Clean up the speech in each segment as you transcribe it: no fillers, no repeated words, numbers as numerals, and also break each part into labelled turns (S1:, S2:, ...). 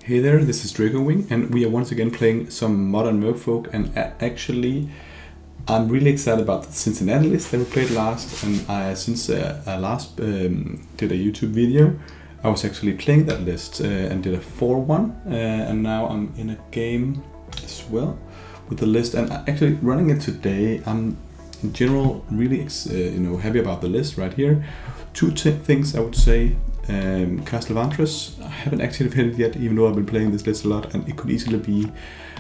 S1: Hey there, this is Dragowing, and we are once again playing some modern Merfolk, and actually I'm really excited about the Cincinnati list that we played last, and since I last did a YouTube video, I was actually playing that list and did a 4-1, and now I'm in a game as well with the list, and actually running it today. I'm in general really happy about the list right here. Two things I would say. Castle of Antris, I haven't activated it yet, even though I've been playing this list a lot, and it could easily be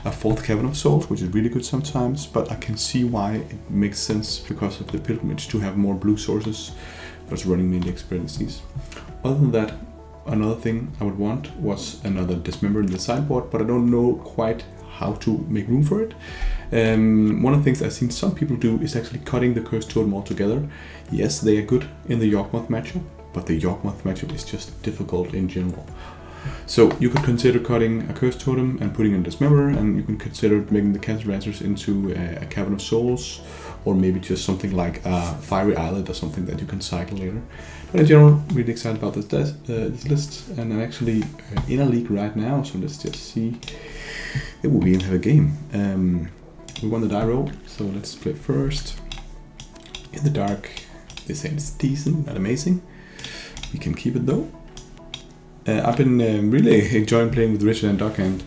S1: a 4th Cavern of Souls, which is really good sometimes, but I can see why it makes sense because of the pilgrimage to have more blue sources, but it's running mainly experiences. Other than that, another thing I would want was another Dismember in the sideboard, but I don't know quite how to make room for it. One of the things I've seen some people do is actually cutting the Cursed Totem altogether. Yes, they are good in the Yawgmoth matchup, but the Yawgmoth matchup is just difficult in general. So you could consider cutting a Cursed Totem and putting in Dismember, and you can consider making the Catarancers into a Cavern of Souls, or maybe just something like a Fiery Islet or something that you can cycle later. But in general, really excited about this list, and I'm actually in a league right now, so let's just see if we even have a game. We won the die roll, so let's play first. In the dark, this hand is decent, not amazing. We can keep it though. I've been really enjoying playing with Richard and Doc, and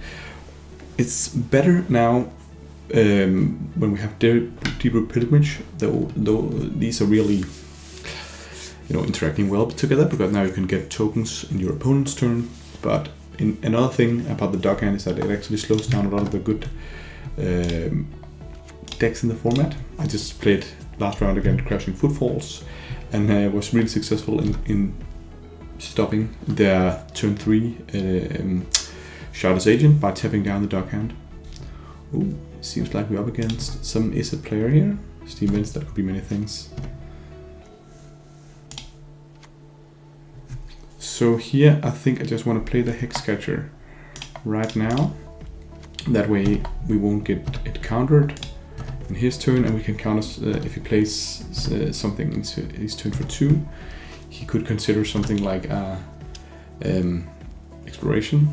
S1: it's better now when we have deeper pilgrimage. Though these are really interacting well together, because now you can get tokens in your opponent's turn. But another thing about the Doc hand is that it actually slows down a lot of the good decks in the format. I just played last round against Crashing Footfalls, and was really successful in stopping their turn 3 Shard's Agent by tapping down the Doc hand. Ooh, seems like we're up against some Izzet player here. Steam Vince, that could be many things. So here I think I just want to play the Hexcatcher right now. That way we won't get it countered in his turn, and we can counter if he plays something into his turn for 2. He could consider something like Exploration.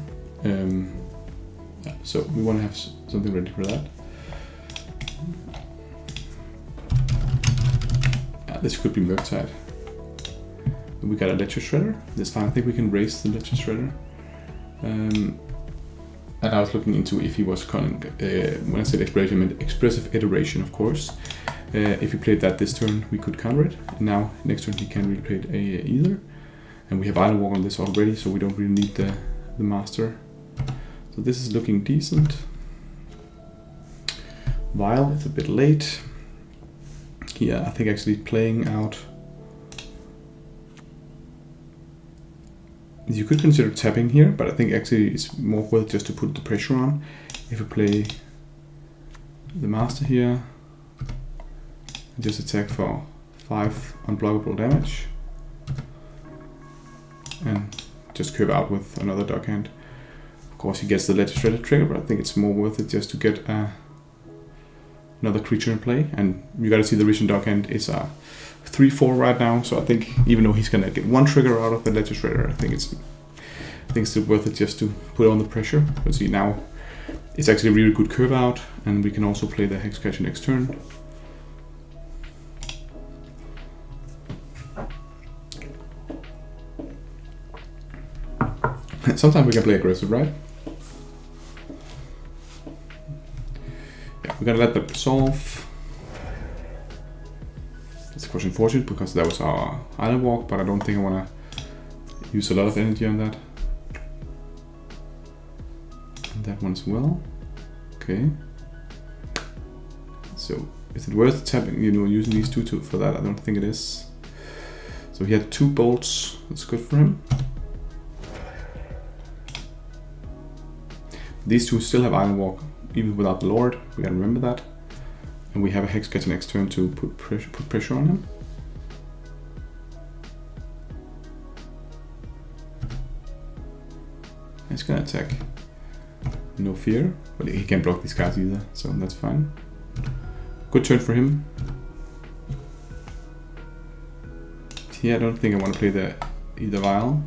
S1: So we want to have something ready for that. This could be Murktide. We got a Ledger Shredder. This time I think we can raise the Ledger Shredder. And I was looking into if he was calling, when I said Exploration, I meant Expressive Iteration, of course. If he played that this turn, we could counter it. And now, next turn, he can't really play it either. And we have Island Walk on this already, so we don't really need the Master. So this is looking decent. Vile, it's a bit late. Yeah, I think actually playing out. You could consider tapping here, but I think actually it's more worth just to put the pressure on. If we play the Master here, just attack for 5 unblockable damage, and just curve out with another Dock Hand. Of course he gets the Ledger Shredder trigger, but I think it's more worth it just to get another creature in play. And you gotta see the Rich and Dock Hand is a 3-4 right now, so I think even though he's gonna get 1 trigger out of the Ledger Shredder, I think it's still worth it just to put on the pressure. But see, now it's actually a really good curve out, and we can also play the Hexcatcher next turn. Sometimes we can play aggressive, right? Yeah, we're gonna let that resolve. It's of course unfortunate because that was our Island Walk, but I don't think I want to use a lot of energy on that. And that one as well. Okay. So is it worth tapping, using these two for that? I don't think it is. So he had 2 bolts. That's good for him. These two still have Island Walk, even without the Lord. We gotta remember that. And we have a Hexcatcher next turn to put pressure on him. He's gonna attack. No fear, but he can't block these cards either, so that's fine. Good turn for him. Here I don't think I want to play either Vial.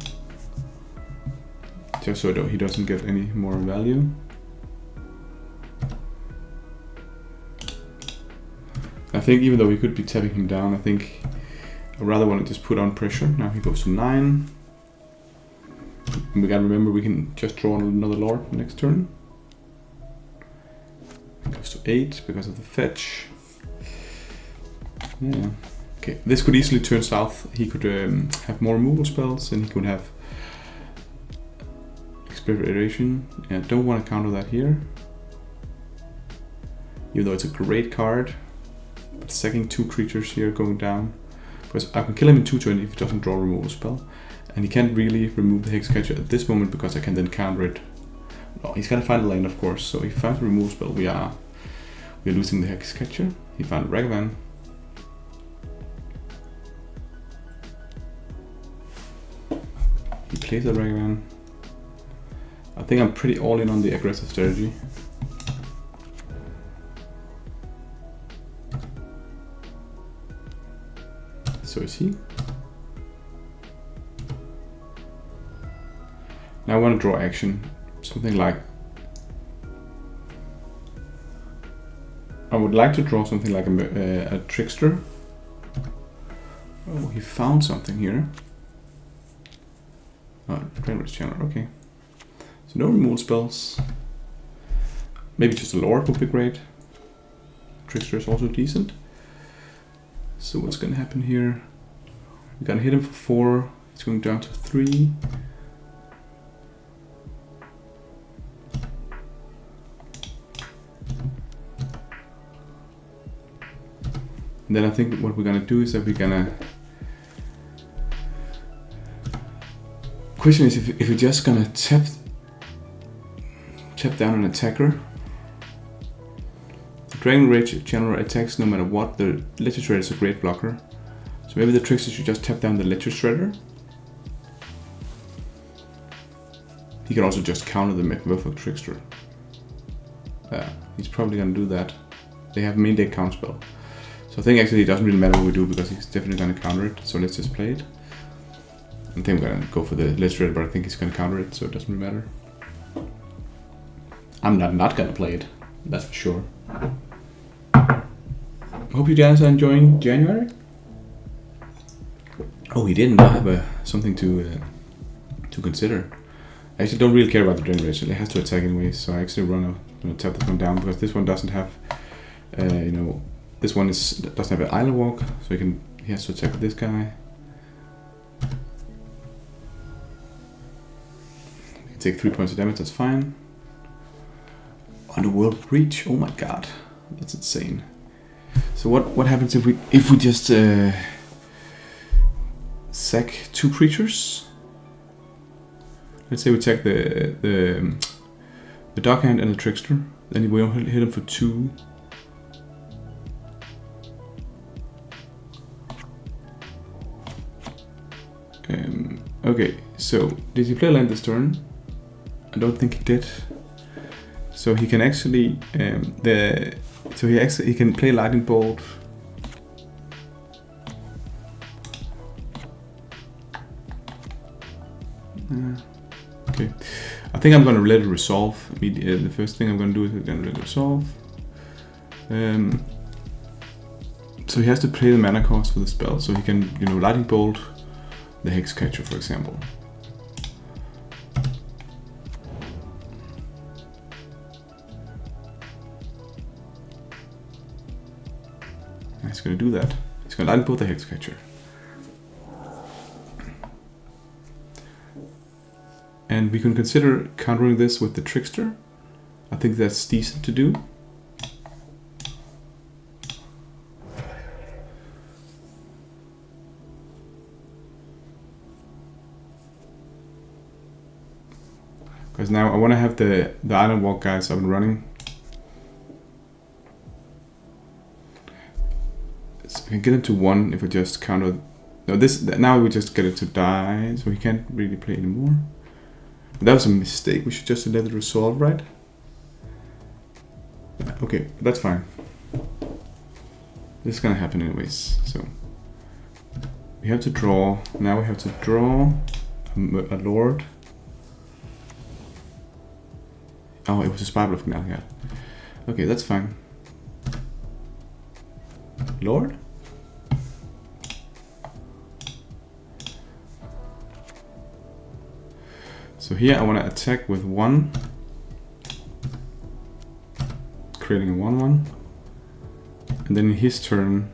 S1: just so he doesn't get any more value. I think even though we could be tapping him down, I think I rather want to just put on pressure. Now he goes to 9. And we gotta remember we can just draw another Lord next turn. He goes to 8 because of the fetch. Yeah. Okay, this could easily turn south. He could have more removal spells, and he could have Exploration. Yeah, don't want to counter that here. Even though it's a great card. But sacking 2 creatures here going down. Because I can kill him in 2 turns if he doesn't draw a removal spell. And he can't really remove the Hexcatcher at this moment because I can then counter it. No, he's gotta find a land, of course. So if he finds a removal spell, we're losing the Hexcatcher. He found Ragavan. He plays a Ragavan. I think I'm pretty all in on the aggressive strategy. So is he. Now I want to draw action. Something like... I would like to draw something like a Trickster. Oh, he found something here. Oh, Drainrage Channel, okay. So no removal spells. Maybe just a Lord would be great. Trickster is also decent. So what's gonna happen here? We're gonna hit him for 4. It's going down to 3. And then I think what we're gonna do is that we're gonna... Question is if we're just gonna tap down an attacker. The Dragon Rage general attacks no matter what. The Ledger Shredder is a great blocker. So maybe the trick is you just tap down the Ledger Shredder. He can also just counter the Merfolk Trickster. He's probably gonna do that. They have main deck counterspell. So I think actually it doesn't really matter what we do because he's definitely gonna counter it. So let's just play it. I think we're gonna go for the Ledger Shredder, but I think he's gonna counter it, so it doesn't really matter. I'm not gonna play it, that's for sure. Hope you guys are enjoying January. Oh, he didn't. I have something to consider. I actually don't really care about the Drain Rage. It has to attack anyway, so I actually gonna tap this one down because this one doesn't have, this one doesn't have an Island Walk, so he has to attack with this guy. He can take 3 points of damage. That's fine. Underworld Breach. Oh my god, that's insane. So what happens if we just sack 2 creatures? Let's say we take the Dockhand and the Trickster. Then we only hit him for 2. Okay, so did he play land this turn? I don't think he did. So he can actually he can play Lightning Bolt. Okay, I think I'm gonna let it resolve. The first thing I'm gonna do is I'm gonna let it resolve. So he has to play the mana cost for the spell, so he can Lightning Bolt the Hexcatcher, for example. He's going to do that. He's going to Lightning Bolt the Hexcatcher. And we can consider countering this with the Trickster. I think that's decent to do. Because now I want to have the Island Walk guys up and running. So we can get it to 1 if we just counter. No, now we just get it to die, so he can't really play anymore. But that was a mistake. We should just let it resolve, right? Okay, that's fine. This is gonna happen anyways. So we have to draw. Now we have to draw a Lord. Oh, it was a spy bluff now, yeah. Okay, that's fine. Lord? So here I want to attack with 1. Creating a 1/1. And then in his turn,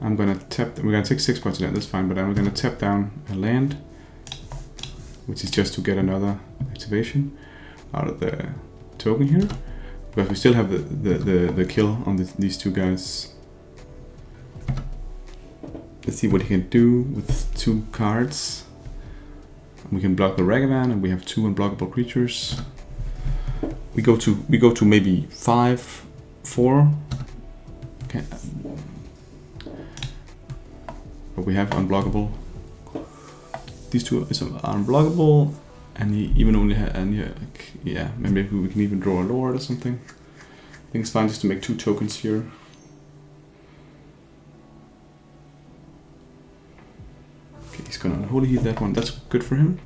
S1: I'm gonna tap, we're gonna take 6 points of that, that's fine, but I'm gonna tap down a land, which is just to get another activation out of the token here, because we still have the kill on these two guys. Let's see what he can do with 2 cards. We can block the Ragavan, and we have 2 unblockable creatures. We go to maybe 5, 4. Okay. But we have unblockable. These 2 is unblockable, and he even only had, and yeah, maybe we can even draw a Lord or something. I think it's fine just to make 2 tokens here. Okay, he's gonna Unholy Heat that one. That's good for him.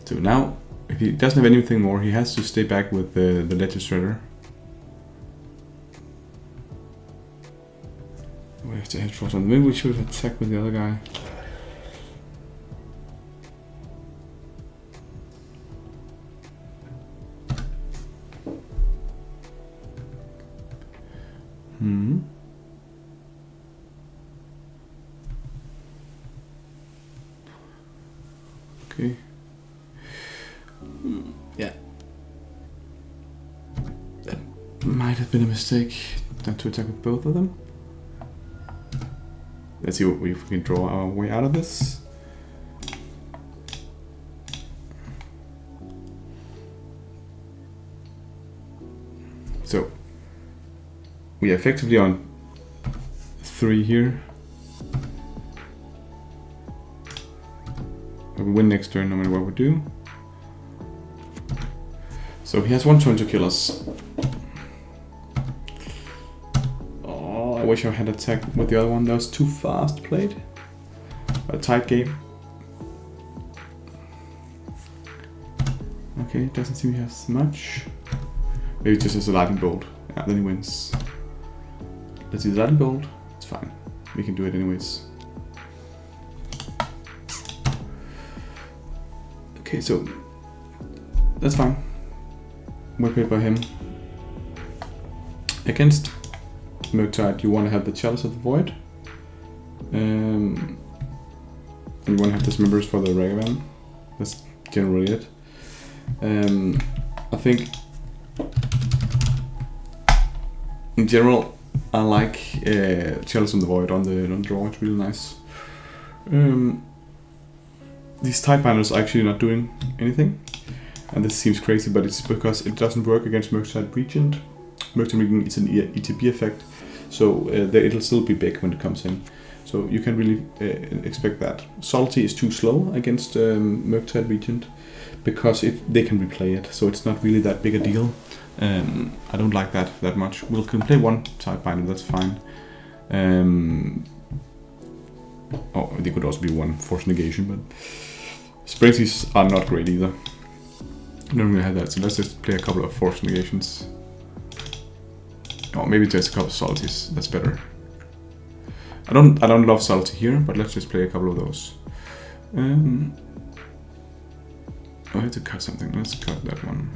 S1: So now, if he doesn't have anything more, he has to stay back with the Legislator. We have to head for something. Maybe we should attack with the other guy. Okay. Yeah. That might have been a mistake, not to attack with both of them. Let's see if we can draw our way out of this. So we are effectively on 3 here. We win next turn no matter what we do. So he has 1 turn to kill us. Oh, I wish I had attacked with the other one. That was too fast played. A tight game. Okay, doesn't seem he has much. Maybe just as a lightning bolt. Yeah, then he wins. Let's see the lightning bolt. It's fine. We can do it anyways. Okay, so that's fine. Well played by him. Against Murktide, you want to have the Chalice of the Void. And you want to have dismembers for the Ragavan. That's generally it. I think in general I like Chalice of the Void on the draw. It's really nice. These Tidebinders are actually not doing anything. And this seems crazy, but it's because it doesn't work against Murktide Regent. Murktide Regent is an ETB effect, so it'll still be big when it comes in. So you can really expect that. Subtlety is too slow against Murktide Regent because they can replay it, so it's not really that big a deal. I don't like that much. We can play 1 Tidebinder, that's fine. Oh, there could also be 1 Force Negation, but Springseas are not great either. I don't really have that, so let's just play a couple of Force Negations. Oh, maybe just a couple of Subtleties, that's better. I don't love Subtlety here, but let's just play a couple of those. Oh, I have to cut something, let's cut that one.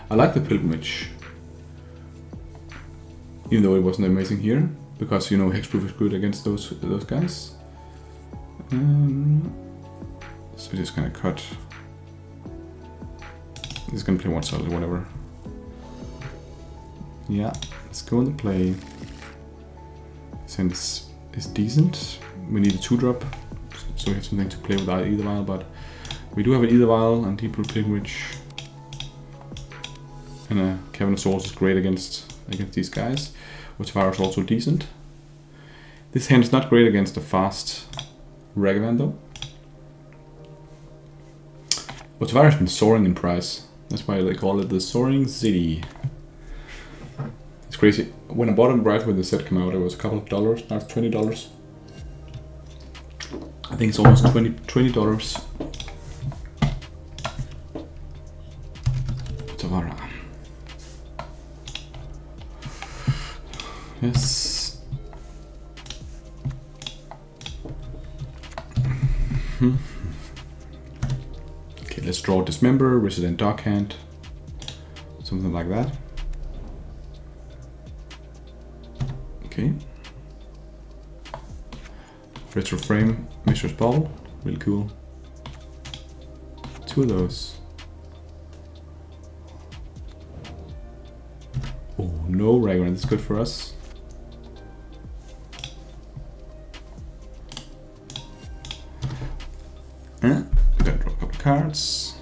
S1: I like the Pilgrimage, even though it wasn't amazing here, because you know Hexproof is good against those guys. So just gonna cut. Just gonna play 1 Subtlety, whatever. Yeah, let's go into play. Since is decent, we need a 2-drop, so we have something to play with our Either Vial, but we do have an Either Vial and Deep Root Pilgrimage. And a Cavern of Souls is great against these guys. Otavara is also decent. This hand is not great against a fast Ragavan though. Otavara has been soaring in price. That's why they call it the Soaring City. crazy. When I bought them right when the set came out, it was a couple of dollars. Now it's $20. I think it's almost $20. Tavara. Yes. Okay, let's draw Dismember, Resident Dockhand, something like that. Okay. Retro Frame, Mishra's Ball, really cool. 2 of those. Oh no, Ragnar, that's good for us. We gotta draw a couple cards.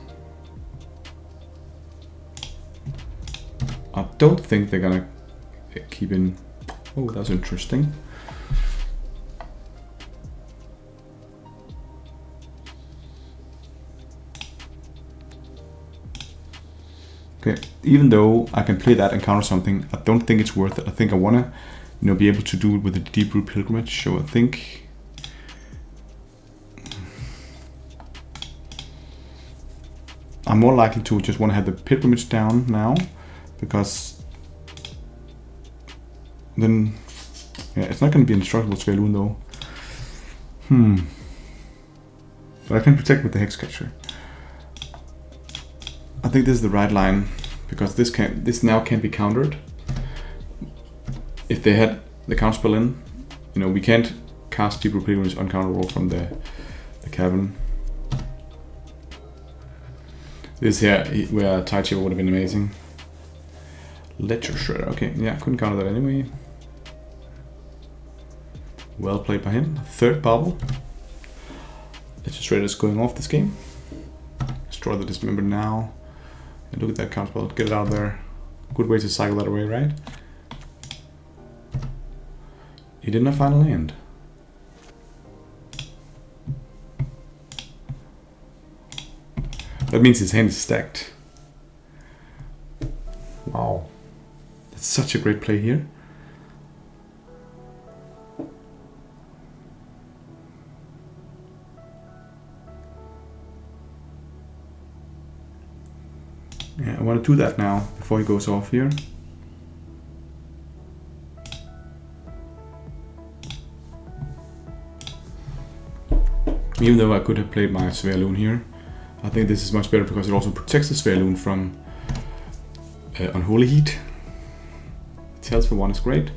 S1: I don't think they're gonna keep in. Oh, that's interesting. Okay, even though I can play that and counter something, I don't think it's worth it. I think I wanna, be able to do it with a Deep Root Pilgrimage. So I think I'm more likely to just want to have the Pilgrimage down now, because then, yeah, it's not going to be indestructible Svelun though. But I can protect with the Hex Catcher. I think this is the right line, because this now can't be countered. If they had the counterspell in, we can't cast Deep Root Pilgrimage uncounterable from the cavern. This here, where Tide Shaper would have been amazing. Ledger Shredder, okay, yeah, couldn't counter that anyway. Well played by him. 3rd bubble. Ledger Shredder is going off this game. Destroy the Dismember now. And look at that counterspell, get it out there. Good way to cycle that away, right? He did not find a land. That means his hand is stacked. Wow. That's such a great play here. Yeah, I want to do that now before he goes off here. Even though I could have played my Svelun here, I think this is much better because it also protects the Svelun from Unholy Heat. Tells for 1 is great.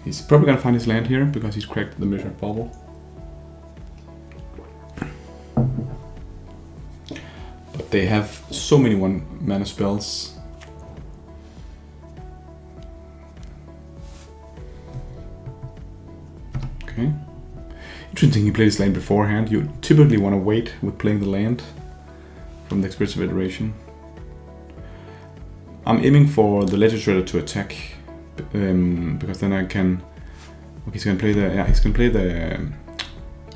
S1: He's probably gonna find his land here because he's cracked the Mishra's Bauble. But they have so many 1-mana spells. Okay. Interesting, he played his land beforehand. You typically want to wait with playing the land from the Expressive Iteration. I'm aiming for the Ledger Shredder to attack, because then I can. Okay, he's gonna play the. Yeah, he's gonna play the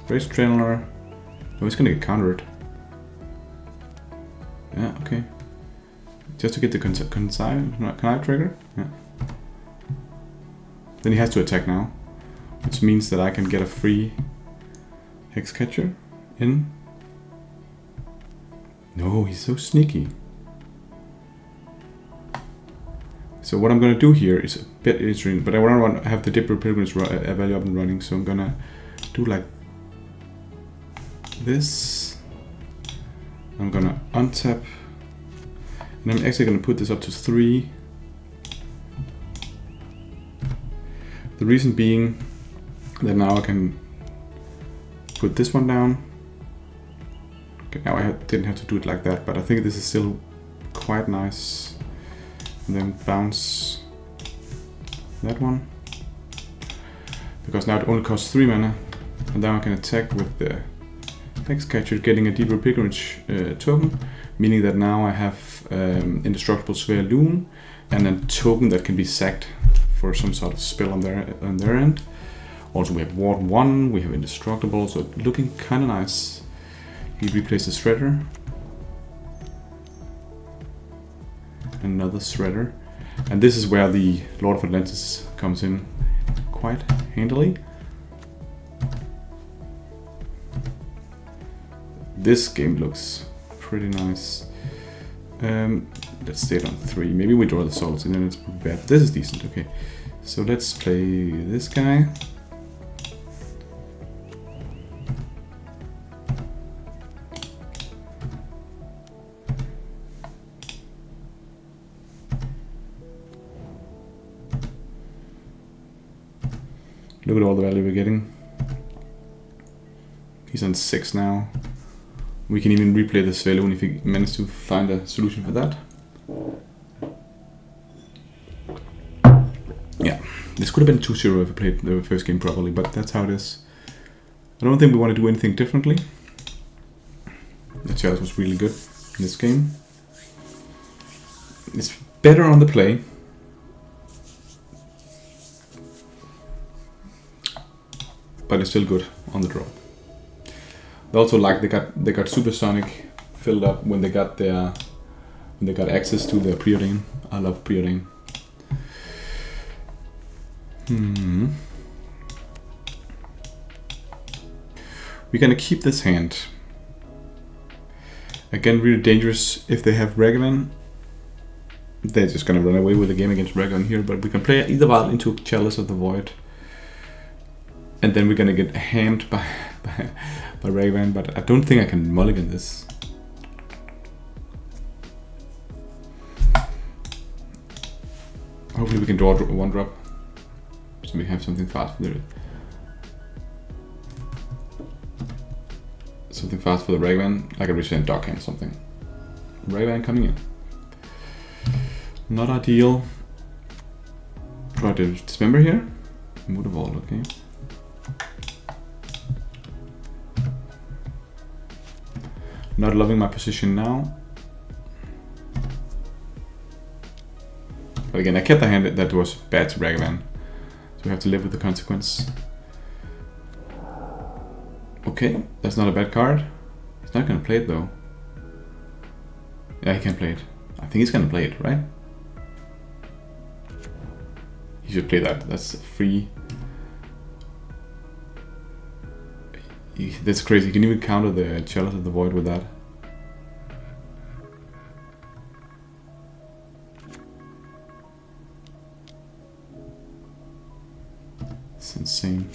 S1: Race Trainer. No, he's gonna get countered. Yeah, okay. Just to get the Connive trigger. Yeah. Then he has to attack now, which means that I can get a free Hex Catcher in. No, he's so sneaky. So what I'm gonna do here is a bit interesting, but I want to have the Deep Root Pilgrimage value up and running, so I'm gonna do like this. I'm gonna untap, and I'm actually gonna put this up to 3. The reason being that now I can put this one down. Okay, now I didn't have to do it like that, but I think this is still quite nice. And then bounce that one, because now it only costs 3 mana, and now I can attack with the Hex Catcher, getting a Deep Root Pilgrimage token, meaning that now I have indestructible Svelun and a token that can be sacked for some sort of spell on their end. Also, we have Ward 1, we have indestructible, so looking kind of nice. He replaces Shredder. another shredder. And this is where the Lord of Atlantis comes in quite handily. This game looks pretty nice. Let's stay it on 3. Maybe we draw the souls and then it's bad. This is decent, okay. So let's play this guy. Look at all the value we're getting. He's on 6 now. We can even replay the Svelun if we manage to find a solution for that. Yeah, this could have been 2-0 if we played the first game properly, but that's how it is. I don't think we want to do anything differently. The challenge was really good in this game. It's better on the play. But it's still good on the draw. They also like they got Supersonic filled up when they got access to their preordain. I love preordain. We're gonna keep this hand. Again, really dangerous if they have Ragavan. They're just gonna run away with the game against Ragavan here, but we can play either Wild into Chalice of the Void. And then we're gonna get hammed by Ragavan, but I don't think I can mulligan this. Hopefully we can draw one drop, so we have something fast for the Ragavan, like a Richland Dockhand something. Ragavan coming in. Not ideal. Try to dismember here. Would have all okay. Not loving my position now. But again, I kept the hand that was bad to Ragavan. So we have to live with the consequence. Okay, that's not a bad card. He's not gonna play it though. Yeah, he can play it. I think he's gonna play it, right? He should play that. That's free. That's crazy. You can even counter the Chalice of the Void with that. It's insane.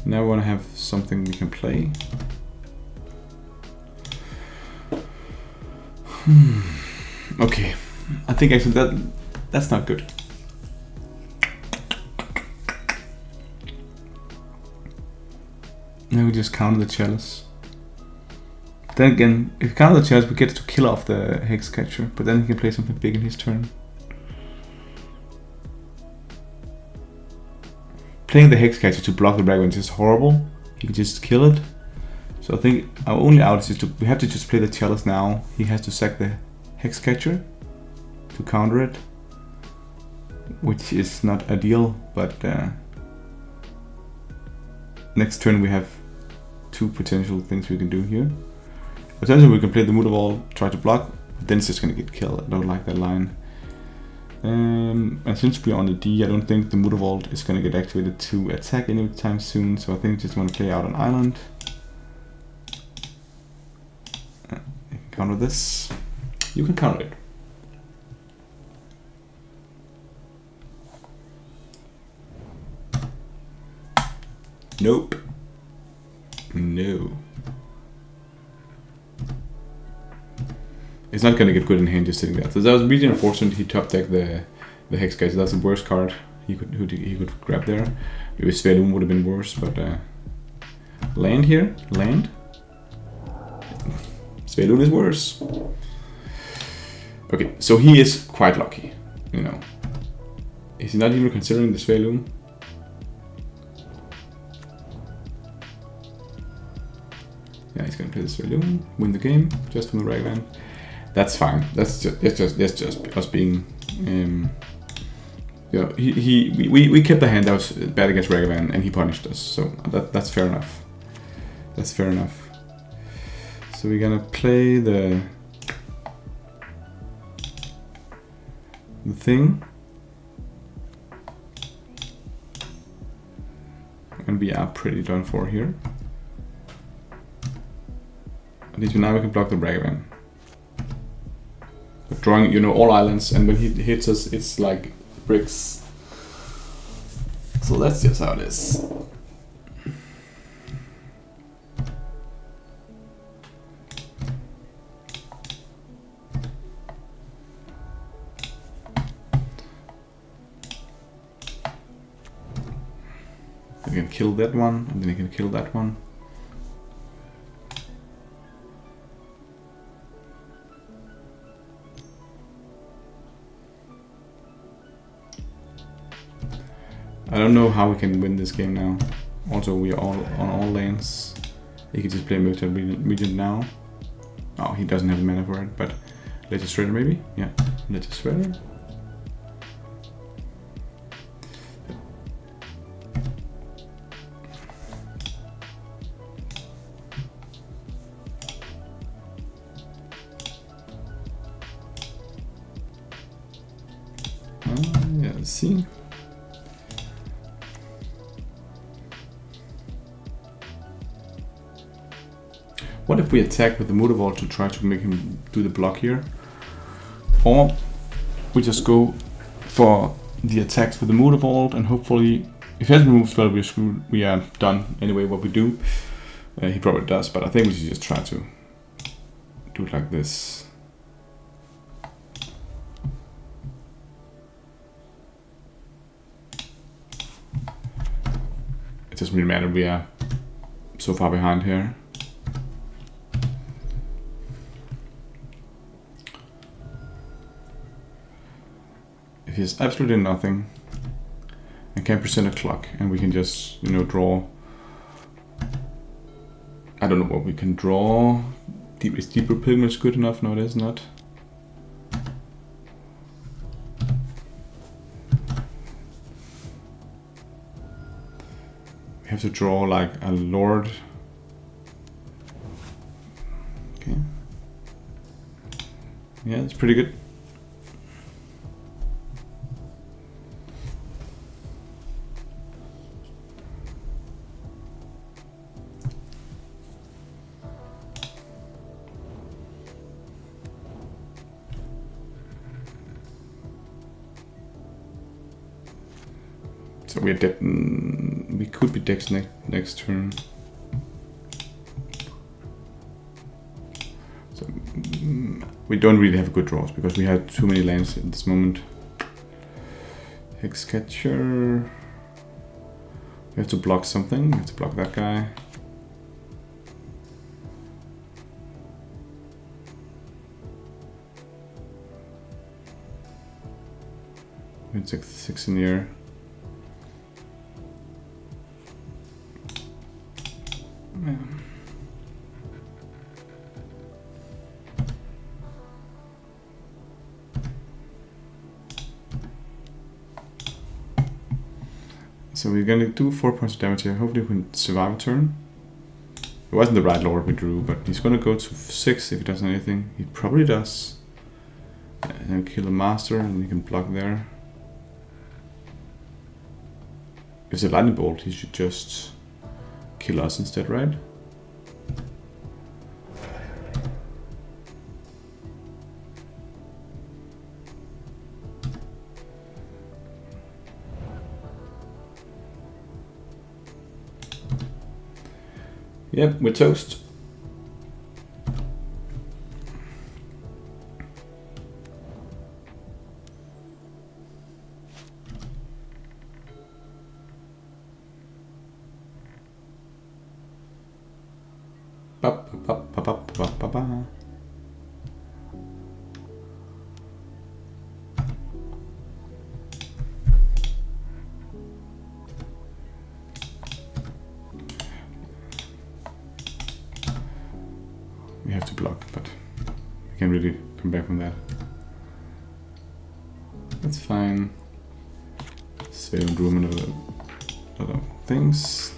S1: Now we want to have something we can play. Okay, I think actually that's not good. Now we just counter the Chalice. Then again, if we counter the Chalice, we get to kill off the Hex Catcher, but then he can play something big in his turn. Playing the Hex Catcher to block the Ragavan is just horrible. He can just kill it. So I think our only out is just we have to just play the Chalice now. He has to sack the Hex Catcher to counter it, which is not ideal, but next turn we have 2 potential things we can do here. Potentially we can play the Mutavault, try to block, but then it's just gonna get killed. I don't like that line. And since we're on the D, I don't think the Mutavault is gonna get activated to attack anytime soon, so I think I just want to play out an island. You can counter this. You can counter it. Nope. No. It's not gonna get good in hand just sitting there. So that was really unfortunate. He top decked the Hex Catcher. That's the worst card he could grab there. Maybe Svelun would have been worse, but land here, land. Svelun is worse. Okay, so he is quite lucky, you know. Is he not even considering the Svelun? Yeah, he's gonna play the Svelun, win the game just from the Ragavan. That's fine. That's just us being. You know, we kept the hand that was bad against Ragavan, and he punished us. So that's fair enough. That's fair enough. So we're gonna play the thing. And we are pretty done for here. At least now we can block the Ragavan. We're drawing, you know, all islands, and when he hits us, it's like bricks. So that's just how it is. We can kill that one, and then you can kill that one. I don't know how we can win this game now. Also, we are all on all lanes. He can just play Murktide Regent now. Oh, he doesn't have the mana for it, but Legislator maybe? Yeah, Legislator. Yeah, let's see. What if we attack with the Murktide to try to make him do the block here? Or we just go for the attacks with the Murktide and hopefully, if he hasn't moved well, we're screwed. We are done anyway what we do. He probably does, but I think we should just try to do it like this. It doesn't really matter, we are so far behind here. If he has absolutely nothing, I can present a clock and we can just, you know, draw. I don't know what we can draw. Is Deeper Pilgrimage good enough? No, it is not. We have to draw like a Lord. Okay. Yeah, it's pretty good. So we're dead. We could be decks next turn. So we don't really have good draws because we had too many lands at this moment. Hexcatcher. We have to block something. We have to block that guy. It's like 6 in the air. Yeah. So we're gonna do 4 points of damage here. Hopefully we can survive a turn. It wasn't the right Lord we drew, but he's gonna go to 6 if he does anything. He probably does. And then kill a master and he can block there. If it's a lightning bolt, he should just kill us instead, right? Yep, we're toast. We have to block, but we can't really come back from that. That's fine. Save room and other things.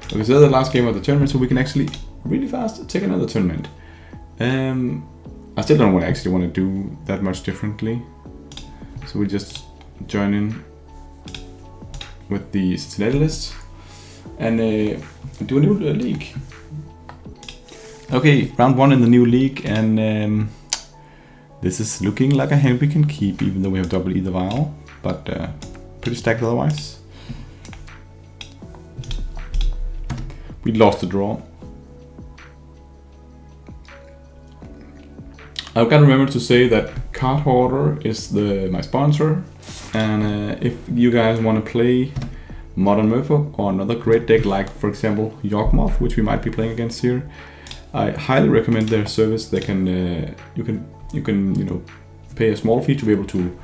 S1: Okay, so the last game of the tournament, so we can actually really fast. Take another tournament. I still don't actually want to do that much differently. So we just join in with the Cincinnati list and do a new league. Okay, round 1 in the new league, and this is looking like a hand we can keep, even though we have double either vial, but pretty stacked otherwise. We lost the draw. I've got to remember to say that Card Hoarder is my sponsor, and if you guys want to play Modern Merfolk or another great deck like, for example, Yawgmoth, which we might be playing against here, I highly recommend their service. They can you can pay a small fee to be able to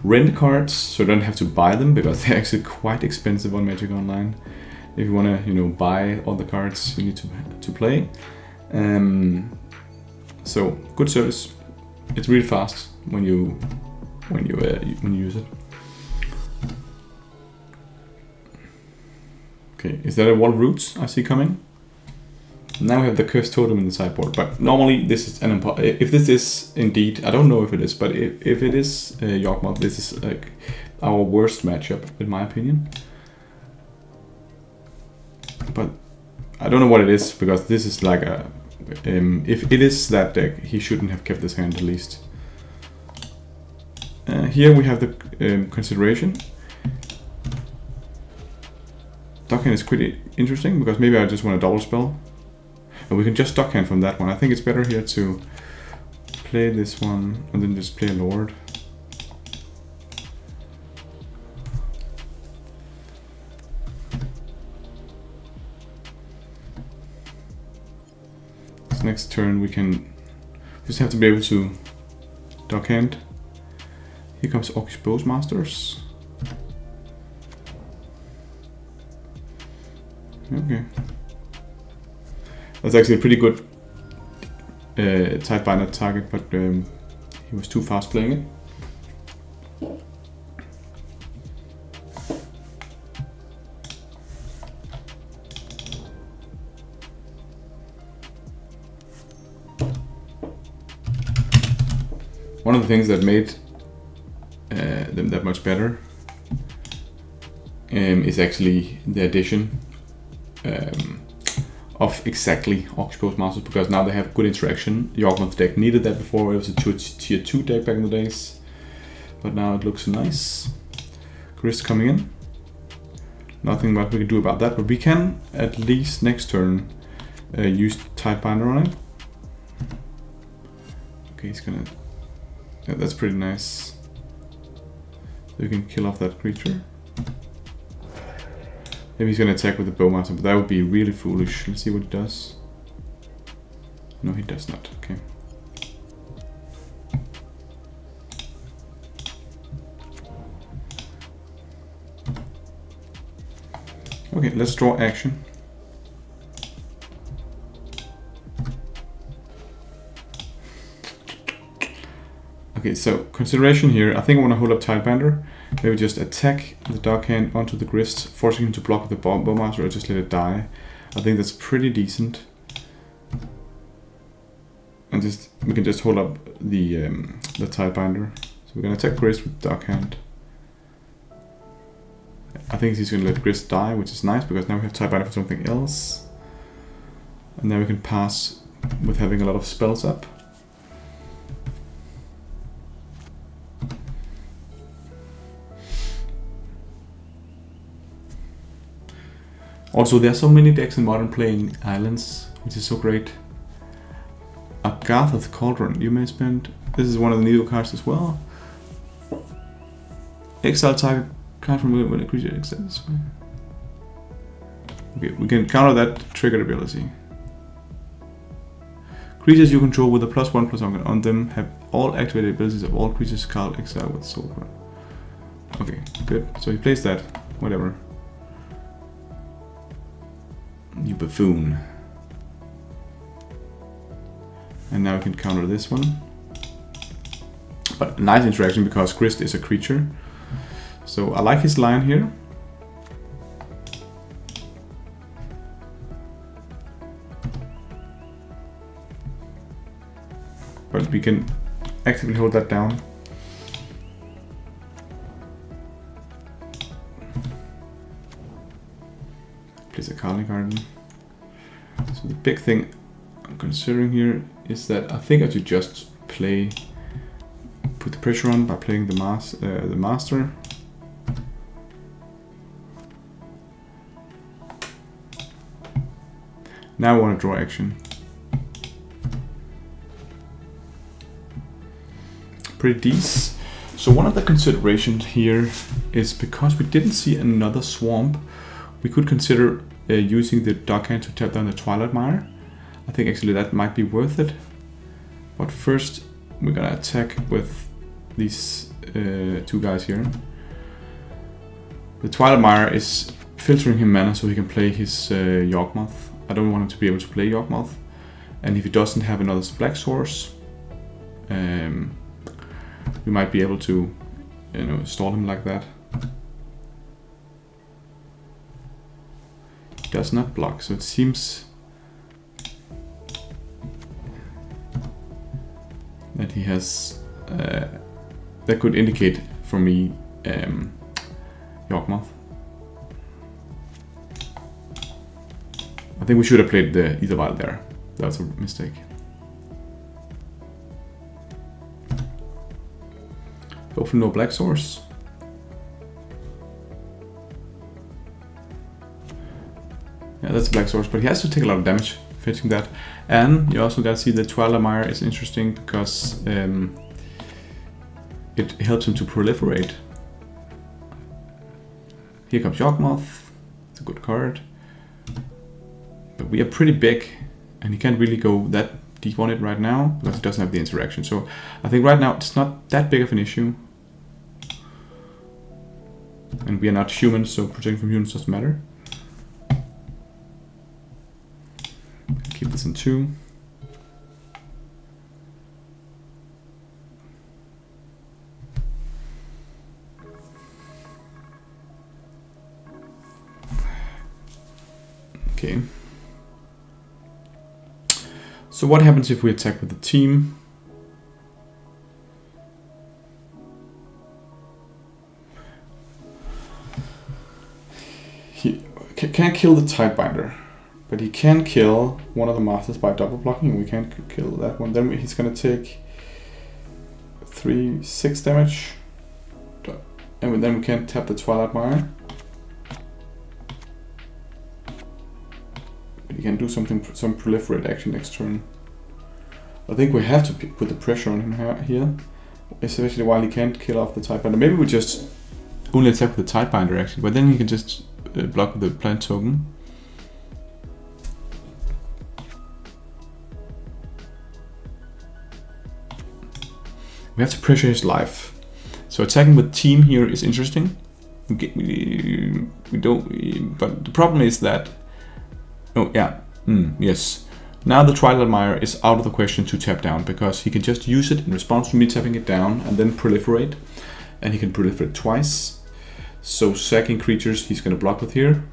S1: rent cards, so you don't have to buy them because they're actually quite expensive on Magic Online. If you want to buy all the cards you need to play. So good service. It's really fast when you use it. Okay, is that a wall roots I see coming? Now we have the cursed totem in the sideboard, but normally this is an if this is indeed, I don't know if it is, but if it is Yawgmoth, this is like our worst matchup in my opinion. But I don't know what it is, because this is like a if it is that deck, he shouldn't have kept this hand at least. Here we have the consideration. Dockhand is pretty interesting, because maybe I just want a double spell. And we can just dockhand from that one. I think it's better here to play this one and then just play a Lord. Next turn we can just have to be able to dockhand. Here comes Orcish Bowmasters. Okay. That's actually a pretty good Tidebinder target, but he was too fast playing it. One of the things that made them that much better is actually the addition of exactly Orcish Bowmasters, because now they have good interaction. Yawgmoth deck needed that before. It was a tier 2 deck back in the days, but now it looks nice. Grist coming in. Nothing much we can do about that, but we can at least next turn use Tidebinder on it. Okay, he's gonna. Yeah, that's pretty nice. So you can kill off that creature. Maybe he's gonna attack with the Bowmaster, but that would be really foolish. Let's see what he does. No, he does not. Okay. Okay, let's draw action. Okay, so consideration here. I think I want to hold up Tidebinder. Maybe just attack the Dockhand onto the Grist, forcing him to block with the Bowmaster, or just let it die. I think that's pretty decent. And we can just hold up the Tidebinder. So we're gonna attack Grist with Dockhand. I think he's gonna let Grist die, which is nice because now we have Tidebinder for something else. And then we can pass with having a lot of spells up. Also, there are so many decks in Modern playing Islands, which is so great. Agartha's Cauldron, you may spend. This is one of the new cards as well. Exile target card from when a creature exits this way. Okay, we can counter that triggered ability. Creatures you control with a +1/+1 on them have all activated abilities of all creatures called exile with soul card. Okay, good. So he plays that. Whatever. You buffoon. And now we can counter this one. But nice interaction because Grist is a creature. So I like his line here. but we can actively hold that down. Place a Carly Garden. So the big thing I'm considering here is that I think I should just put the pressure on by playing the master. Now I want to draw action. Pretty decent. So one of the considerations here is because we didn't see another swamp, we could consider using the Dockhand to tap down the Twilight Mire. I think actually that might be worth it. But first we're gonna attack with these two guys here. The Twilight Mire is filtering him mana so he can play his Yawgmoth. I don't want him to be able to play Yawgmoth. And if he doesn't have another black source, we might be able to, stall him like that. He does not block, so it seems that he has that could indicate for me Yawgmoth. I think we should have played the Ether Vial there. That's a mistake. Hopefully no black source. Yeah, that's a black source, but he has to take a lot of damage fetching that. And you also gotta see the Twilight Mire is interesting because it helps him to proliferate. Here comes Yawgmoth. It's a good card. But we are pretty big, and he can't really go that deep on it right now because it doesn't have the interaction. So I think right now it's not that big of an issue. And we are not humans, so protecting from humans doesn't matter. Keep this in 2. Okay. So what happens if we attack with the team? He can't kill the Tidebinder, but he can kill one of the masters by double blocking. We can't kill that one. Then he's gonna take 6 damage, and then we can't tap the Twilight Mire. He can do some proliferate action next turn. I think we have to put the pressure on him here, especially while he can't kill off the Tidebinder. Maybe we just only attack with the Tidebinder actually, but then he can just block with the plant token. We have to pressure his life. So attacking with team here is interesting. We don't, but the problem is that. Oh yeah, yes. Now the Twilight Mire is out of the question to tap down because he can just use it in response to me tapping it down and then proliferate. And he can proliferate twice. So sacking creatures he's going to block with here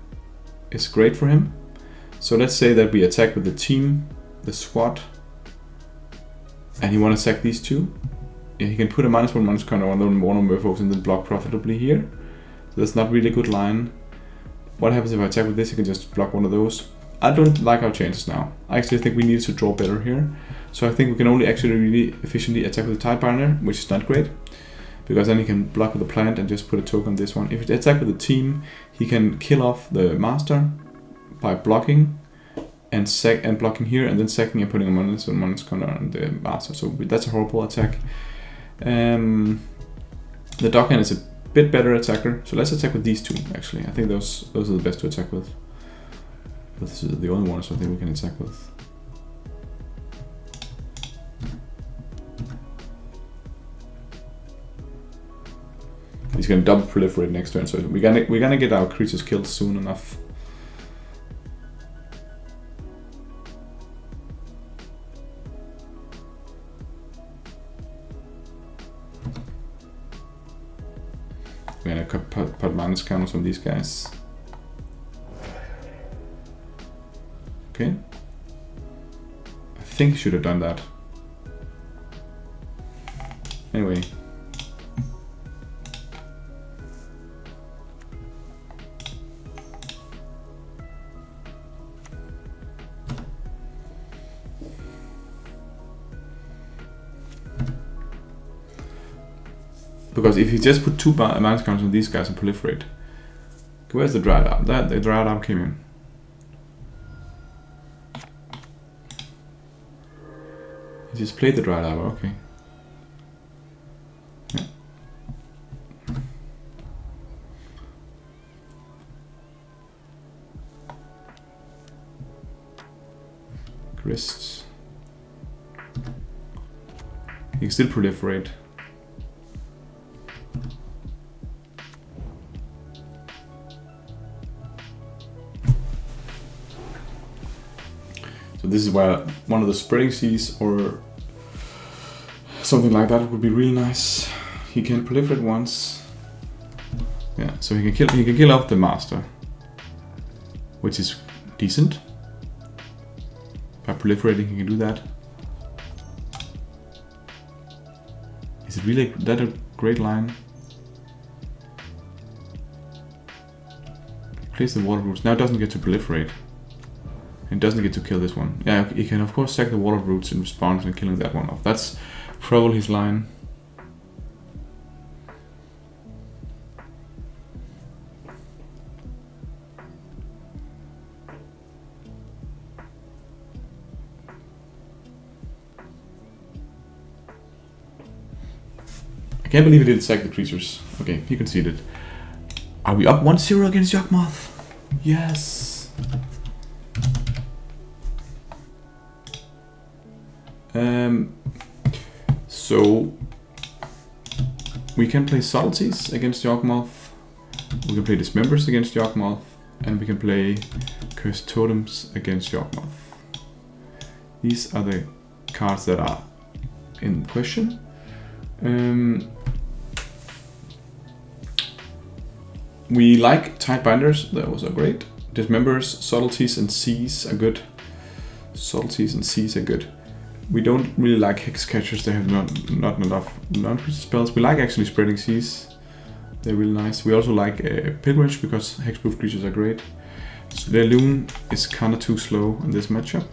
S1: is great for him. So let's say that we attack with the team, the SWAT, and he want to sack these two. Yeah, he can put a -1/- counter on the mono Merfolks and then block profitably here. So that's not really a good line. What happens if I attack with this? He can just block one of those. I don't like our chances now. I actually think we need to draw better here. So I think we can only actually really efficiently attack with the Tidebinder, which is not great. Because then he can block with the plant and just put a token on this one. If we attack with the team, he can kill off the master by blocking and blocking here and then sacking and putting a -1/- counter on the master. So that's a horrible attack. The Dockhand is a bit better attacker, so let's attack with these two actually. I think those are the best to attack with. This is the only ones I think we can attack with. He's gonna double proliferate next turn, so we're gonna get our creatures killed soon enough. We're gonna put minus counters on these guys. Okay. I think he should have done that. Anyway. Because if you just put 2 minus counters on these guys and proliferate. Where's the Dryad Arm? The Dryad Arm came in. You just played the Dryad Arm, okay. Yeah. Crysts. You can still proliferate. So this is where one of the spreading seas or something like that would be really nice. He can proliferate once. Yeah, so he can kill off the master, which is decent. By proliferating, he can do that. Is it really that a great line? Place the water roots. Now it doesn't get to proliferate. It doesn't get to kill this one. Yeah, he can of course sack the water roots in response and killing that one off. That's probably his line. I can't believe he didn't sack the creatures. Okay, he conceded. Are we up 1-0 against Yawgmoth? Yes. So we can play Subtleties against Yawgmoth, we can play Dismembers against Yawgmoth, and we can play Cursed Totems against Yawgmoth. These are the cards that are in question. We like Tidebinders, those are great. Dismembers, Subtleties, and Seas are good. Subtleties and Seas are good. We don't really like Hex Catchers, they have not enough non-creature spells. We like actually Spreading Seas, they're really nice. We also like Pilgrimage because hexproof creatures are great. So their Loon is kind of too slow in this matchup.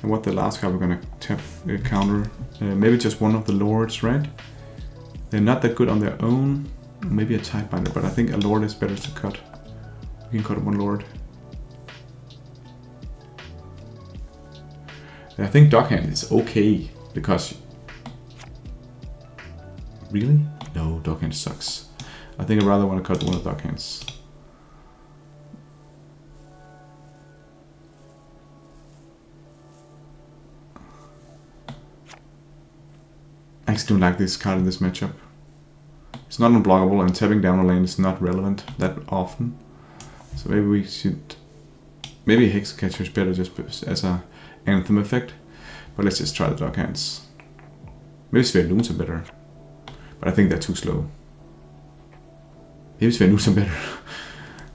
S1: And what the last card we're gonna tap counter? Maybe just one of the Lords, right? They're not that good on their own. Maybe a Tidebinder, but I think a Lord is better to cut. We can cut one Lord. And I think Dockhand is okay, because... Really? No, Dockhand sucks. I think I'd rather want to cut one of Dockhands. I just don't like this card in this matchup. It's not unblockable, and tapping down a lane is not relevant that often. So maybe we should... Maybe Hex Catcher is better just as a Anthem effect. But let's just try the Dockhands. Maybe Sphere Loons are better. But I think they're too slow. Maybe Sphere Loons are better.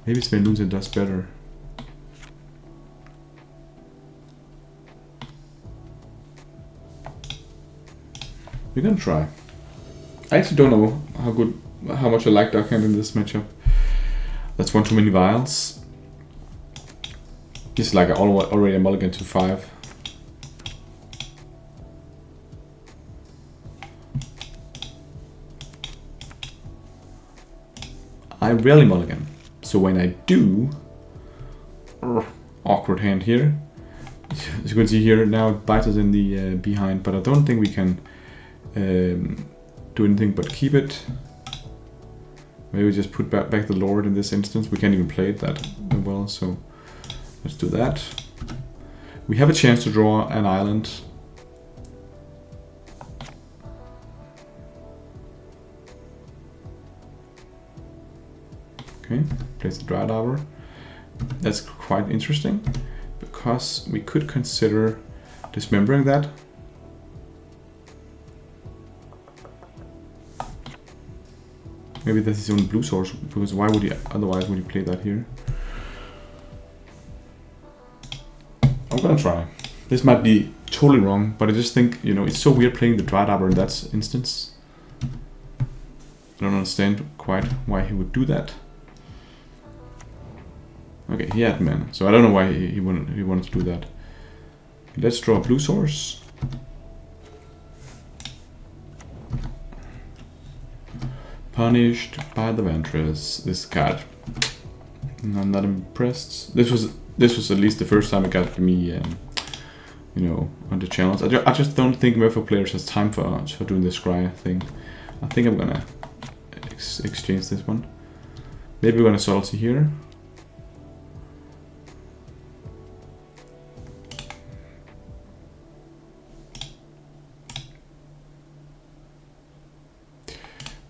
S1: Maybe Sphere Loons does better. We're gonna try. I actually don't know how much I like Dockhand in this matchup. That's one too many vials. This is like already a mulligan to 5. I rarely mulligan, so when I do, awkward hand here. As you can see here, now it bites us in the behind, but I don't think we can do anything but keep it. Maybe just put back the Lord in this instance. We can't even play it that well, so let's do that. We have a chance to draw an island. Okay, place the Dryad Arbor. That's quite interesting, because we could consider dismembering that. Maybe that's his own blue source, because why would he otherwise would he play that here? I'm gonna try. This might be totally wrong, but I just think, you know, it's so weird playing the Dryad Arbor in that instance. don't understand quite why he would do that. Okay, he had mana, so I don't know why he wanted to do that. Let's draw a blue source. Punished by the Ventress. This card. I'm not impressed. This was at least the first time it got me, you know, on the channels. I just don't think Merfolk players has time for doing this scry thing. I think I'm gonna exchange this one. Maybe we're gonna subtlety here.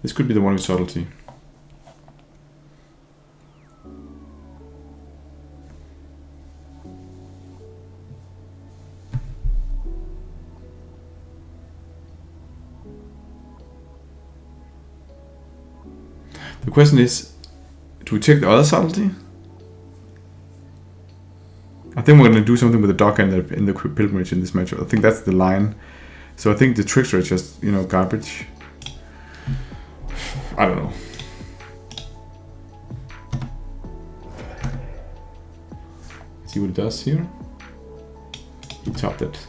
S1: This could be the one with subtlety. The question is, do we take the other subtlety? I think we're going to do something with the dock and in the pilgrimage in this match. I think that's the line. So I think the trickster is just, you know, garbage. I don't know. See what it does here. He topped it.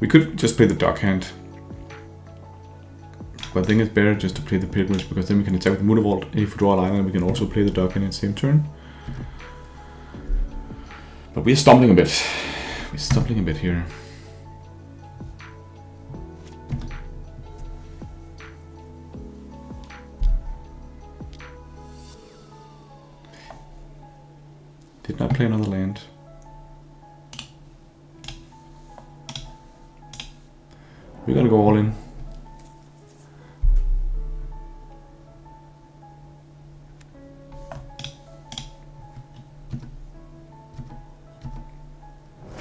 S1: We could just play the dock hand. But I think it's better just to play the pilgrimage, because then we can attack with the Mutavault. If we draw a line, and we can also play the dock in the same turn. But we're stumbling a bit. We're stumbling a bit here. Did not play another land. We're gonna go all in.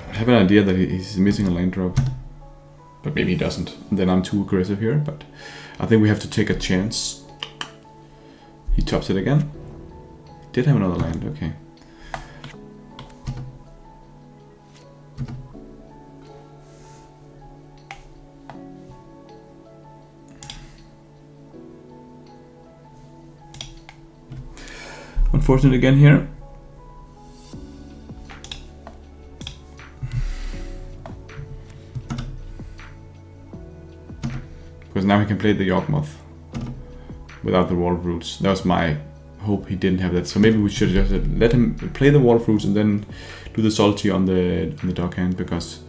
S1: I have an idea that he's missing a land drop, but maybe he doesn't. And then I'm too aggressive here, but I think we have to take a chance. He tops it again. Did have another land, okay. Unfortunate again here. Because now he can play the Yawgmoth without the Wall of Roots. That was my hope. He didn't have that, so maybe we should just let him play the Wall of Roots and then do the Salty on the dock hand, because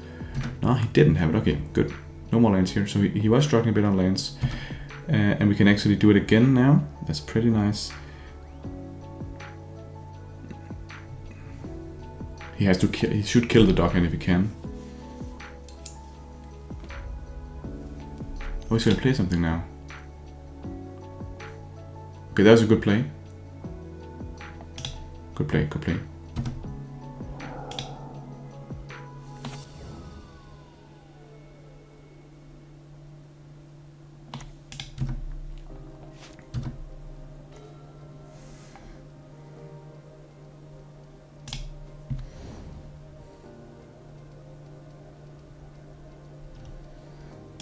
S1: no, he didn't have it. Okay, good. No more lands here, so he was struggling a bit on lands, and we can actually do it again now. That's pretty nice. He has to kill. He should kill the dock hand if he can. Oh, he's gonna play something now. Okay, that was a good play. Good play, good play.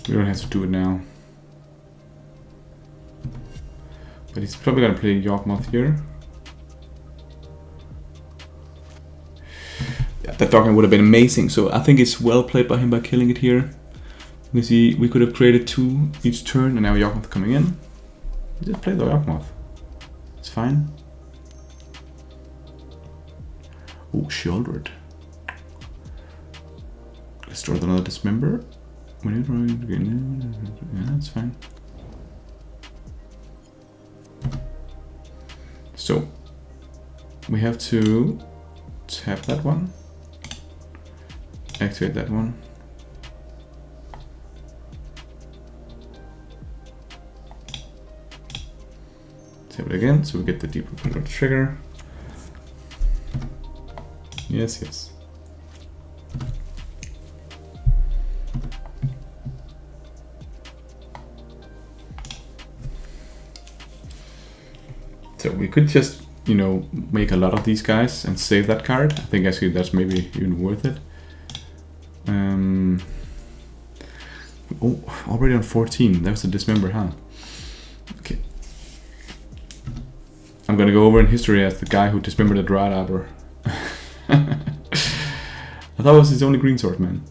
S1: We don't have to do it now. But he's probably gonna play Yawgmoth here. Yeah, that dock would have been amazing, so I think it's well played by him by killing it here. You can see we could have created 2 each turn, and now Yawgmoth coming in. Just play the Yawgmoth. It's fine. Oh, Shieldred. Let's draw another Dismember. Yeah, that's fine. So we have to tap that one, activate that one, tap it again, so we get the deeper trigger. Yes, yes. So we could just, you know, make a lot of these guys and save that card. I think actually that's maybe even worth it. Oh, already on 14. That was a dismember, huh? Okay. I'm gonna go over in history as the guy who dismembered the Dryad Arbor. I thought it was his only green sword, man.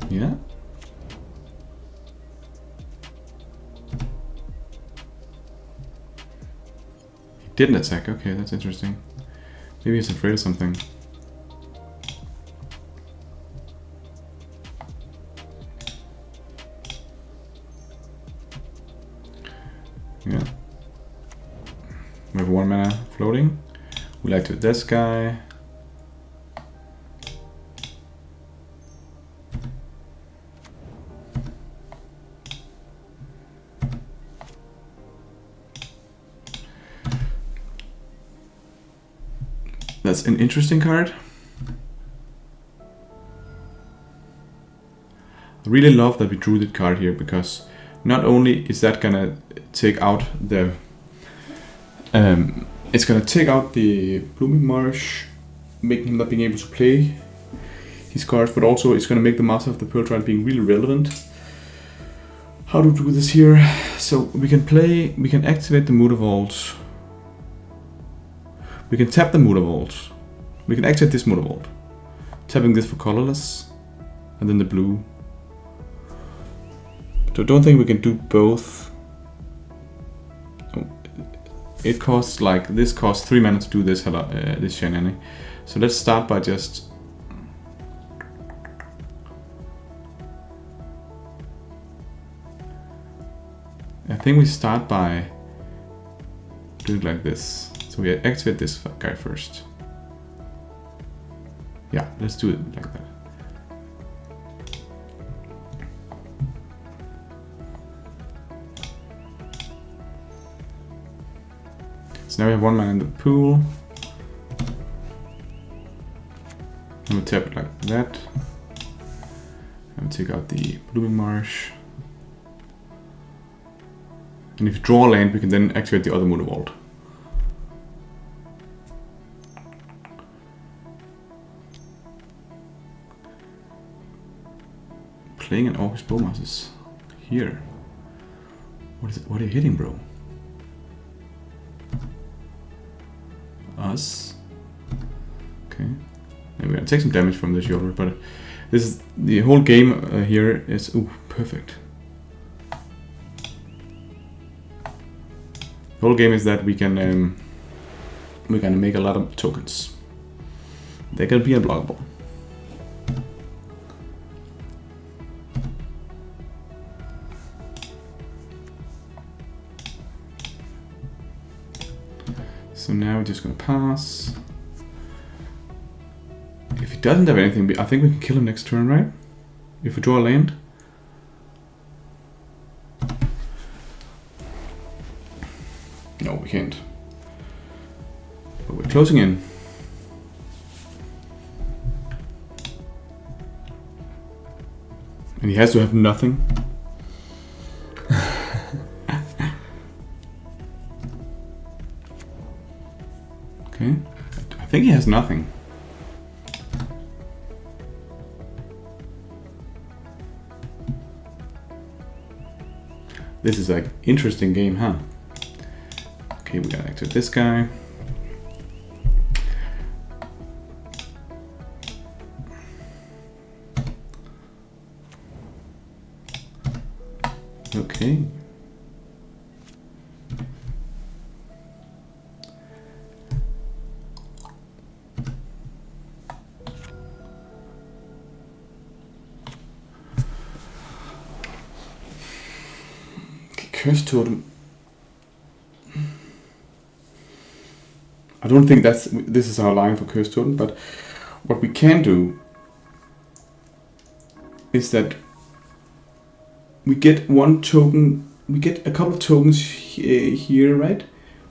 S1: Yeah. He didn't attack. Okay, that's interesting. Maybe he's afraid of something. Yeah. We have 1 mana floating. We like to this guy. That's an interesting card. I really love that we drew that card here, because not only is that gonna take out the it's gonna take out the Blooming Marsh, making him not being able to play his cards, but also it's gonna make the Master of the Pearl Triad being really relevant. How to do this here? So we can activate the Mutavault. We can tap the Mutavault. We can activate this Mutavault. Tapping this for colorless, and then the blue. So I don't think we can do both. Oh, it costs like, this costs 3 mana to do this this shenanigan. So let's start by just I think we start by doing it like this. So we activate this guy first. Yeah, let's do it like that. So now we have 1 mana in the pool. And we tap it like that. And we take out the Blooming Marsh. And if you draw a land, we can then activate the other Mutavault. Playing an August Bowmasters here. What is it? What are you hitting, bro? Us. Okay. And we're gonna take some damage from this Yawgmoth, but this is the whole game here is perfect. The whole game is that we're gonna make a lot of tokens. They're gonna be unblockable. So now we're just gonna pass. If he doesn't have anything, I think we can kill him next turn, right? If we draw a land. No, we can't. But we're closing in. And he has to have nothing. Okay. I think he has nothing. This is like interesting game, huh? Okay, we gotta activate this guy. Okay. Curse Totem. I don't think this is our line for Curse Totem, but what we can do is that we get 1 token, we get a couple of tokens here, right?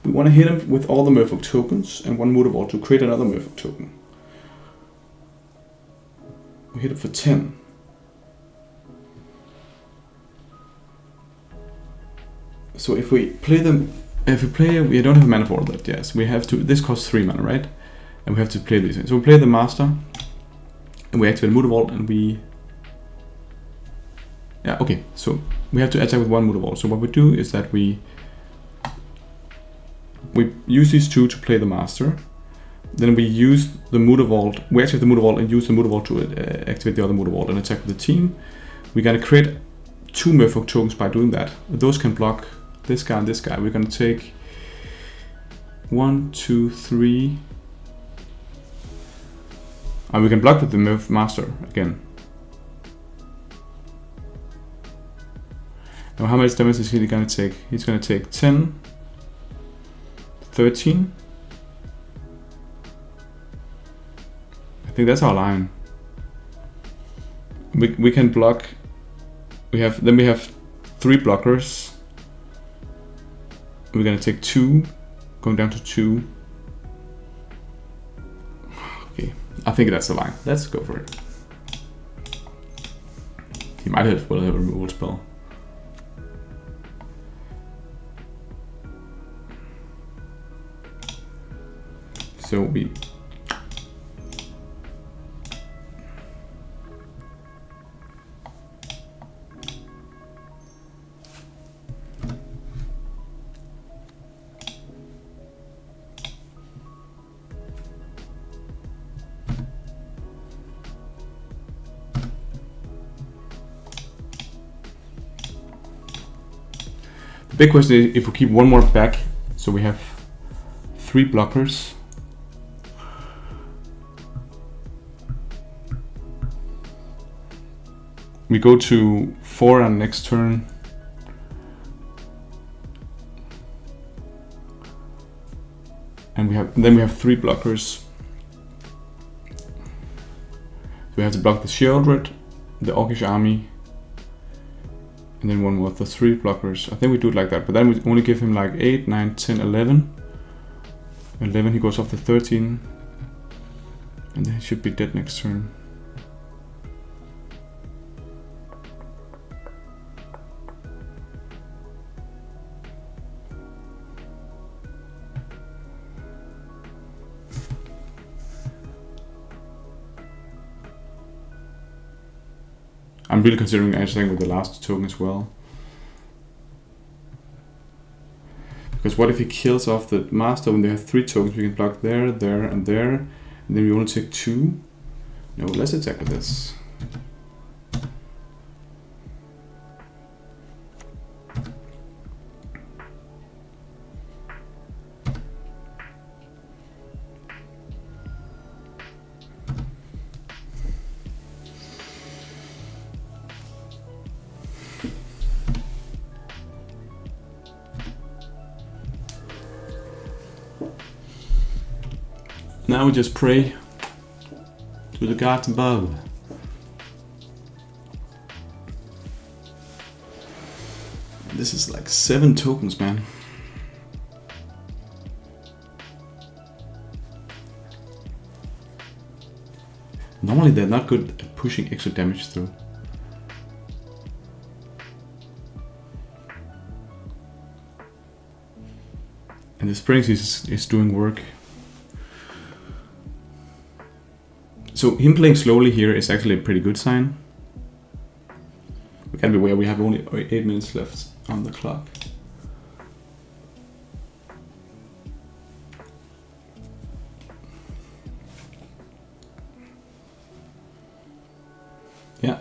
S1: We want to hit him with all the Merfolk tokens and one Mutavault to create another Merfolk token. We hit it for 10. So if we play them, we don't have mana for that, yes. We have to, this costs 3 mana, right? And we have to play these. So we play the Master, and we activate Mutavault, and we... Yeah, okay, so we have to attack with one Mutavault. So what we do is that we use these two to play the Master. Then we use the Mutavault, we activate the Mutavault and use the Mutavault to activate the other Mutavault and attack with the team. We're gonna create 2 Merfolk tokens by doing that. Those can block this guy and this guy. We're gonna take 1, 2, 3. And we can block with the Master again. Now how much damage is he gonna take? He's gonna take 10, 13. I think that's our line. We can block. We have 3 blockers. We're gonna take 2, going down to 2. Okay, I think that's the line. Let's go for it. He might have a removal spell. So we the big question is if we keep one more back, so we have 3 blockers. We go to 4 on next turn. And then we have 3 blockers. So we have to block the Sheoldred, the Orcish army, and then one more of the 3 blockers. I think we do it like that, but then we only give him like 8, 9, 10, 11. 11, he goes off to 13. And then he should be dead next turn. I'm really considering answering with the last token as well. Because what if he kills off the Master when they have 3 tokens? We can block there, there, and there. And then we only take 2. No, let's attack with this. Now we just pray to the gods above. This is like 7 tokens, man. Normally they're not good at pushing extra damage through. And the Springs is doing work. So him playing slowly here is actually a pretty good sign. We can be aware we have only 8 minutes left on the clock. Yeah,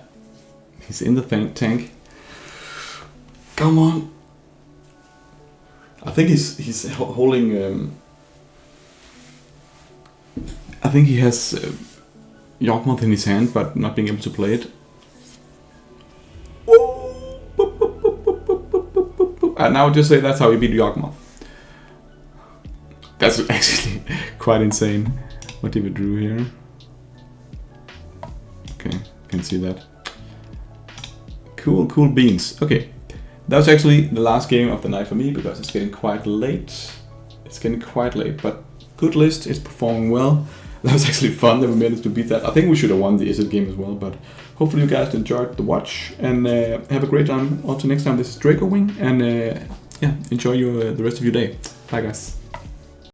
S1: he's in the tank. Come on. I think he's holding. I think he has Yawgmoth in his hand, but not being able to play it. And now just say that's how you beat Yawgmoth. That's actually quite insane. What did we drew here? Okay, can see that. Cool beans. Okay, that was actually the last game of the night for me because it's getting quite late. It's getting quite late, but good list. It's performing well. That was actually fun that we managed to beat that. I think we should have won the Izzet game as well, but hopefully you guys enjoyed the watch, and have a great time. Until next time, this is Draco Wing, and yeah, enjoy the rest of your day. Bye, guys.